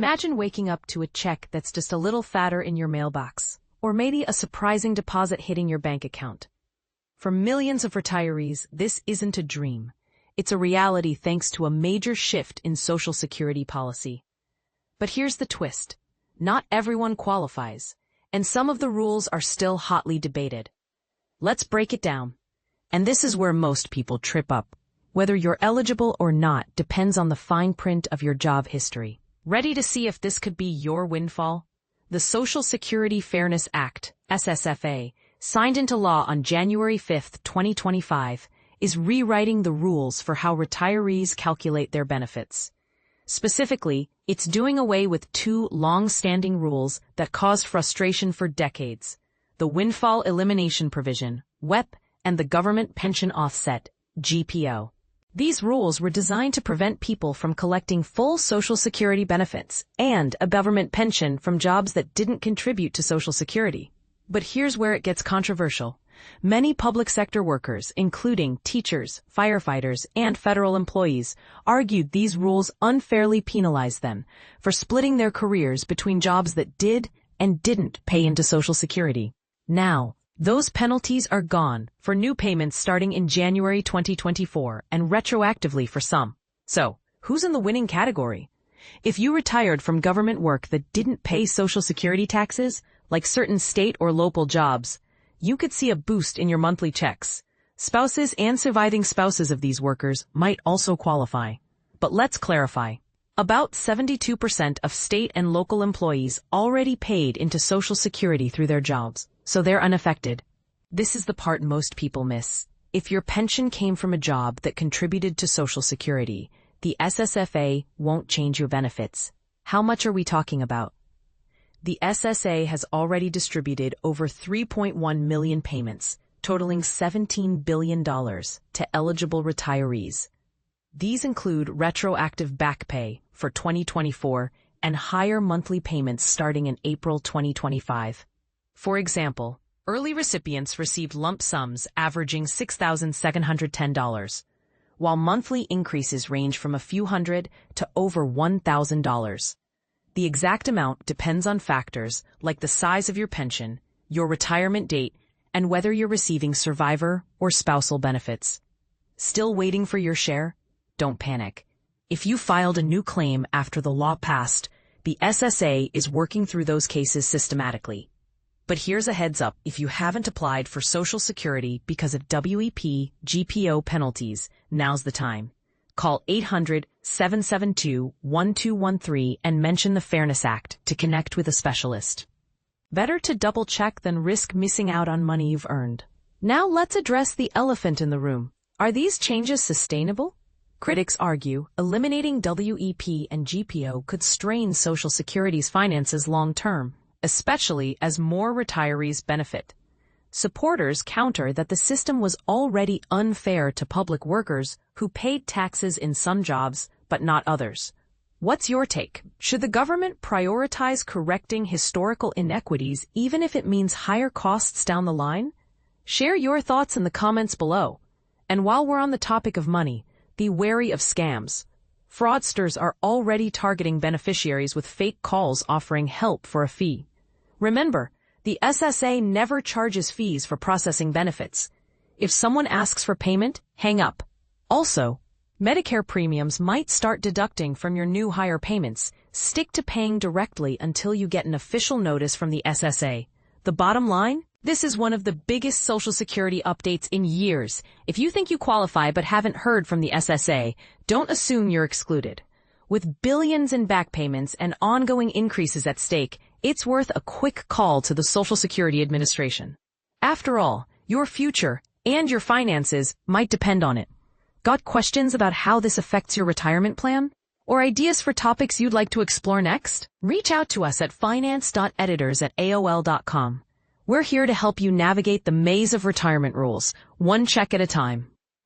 Imagine waking up to a check that's just a little fatter in your mailbox, or maybe a surprising deposit hitting your bank account. For millions of retirees, this isn't a dream. It's a reality thanks to a major shift in Social Security policy. But here's the twist. Not everyone qualifies, and some of the rules are still hotly debated. Let's break it down. And this is where most people trip up. Whether you're eligible or not depends on the fine print of your job history. Ready to see if this could be your windfall? The Social Security Fairness Act, SSFA, signed into law on January 5, 2025, is rewriting the rules for how retirees calculate their benefits. Specifically, it's doing away with two long-standing rules that caused frustration for decades: the Windfall Elimination Provision, WEP, and the Government Pension Offset, GPO. These rules were designed to prevent people from collecting full Social Security benefits and a government pension from jobs that didn't contribute to Social Security. But here's where it gets controversial. Many public sector workers, including teachers, firefighters, and federal employees, argued these rules unfairly penalized them for splitting their careers between jobs that did and didn't pay into Social Security. Now, those penalties are gone for new payments starting in January 2024 and retroactively for some. So, who's in the winning category? If you retired from government work that didn't pay Social Security taxes, like certain state or local jobs, you could see a boost in your monthly checks. Spouses and surviving spouses of these workers might also qualify. But let's clarify. About 72% of state and local employees already paid into Social Security through their jobs, so they're unaffected. This is the part most people miss. If your pension came from a job that contributed to Social Security, the SSFA won't change your benefits. How much are we talking about? The SSA has already distributed over 3.1 million payments, totaling $17 billion, to eligible retirees. These include retroactive back pay for 2024 and higher monthly payments starting in April 2025. For example, early recipients received lump sums averaging $6,710, while monthly increases range from a few hundred to over $1,000. The exact amount depends on factors like the size of your pension, your retirement date, and whether you're receiving survivor or spousal benefits. Still waiting for your share? Don't panic. If you filed a new claim after the law passed, the SSA is working through those cases systematically. But here's a heads up: if you haven't applied for Social Security because of WEP GPO penalties, now's the time. Call 800-772-1213 and mention the Fairness Act to connect with a specialist. Better to double-check than risk missing out on money you've earned. Now let's address the elephant in the room. Are these changes sustainable? Critics argue eliminating WEP and GPO could strain Social Security's finances long-term, especially as more retirees benefit. Supporters counter that the system was already unfair to public workers who paid taxes in some jobs but not others. What's your take? Should the government prioritize correcting historical inequities even if it means higher costs down the line? Share your thoughts in the comments below. And while we're on the topic of money, be wary of scams. Fraudsters are already targeting beneficiaries with fake calls offering help for a fee. Remember, the SSA never charges fees for processing benefits. If someone asks for payment, hang up. Also, Medicare premiums might start deducting from your new higher payments. Stick to paying directly until you get an official notice from the SSA. The bottom line? This is one of the biggest Social Security updates in years. If you think you qualify but haven't heard from the SSA, don't assume you're excluded. With billions in back payments and ongoing increases at stake, it's worth a quick call to the Social Security Administration. After all, your future and your finances might depend on it. Got questions about how this affects your retirement plan? Or ideas for topics you'd like to explore next? Reach out to us at finance.editors@aol.com. We're here to help you navigate the maze of retirement rules, one check at a time.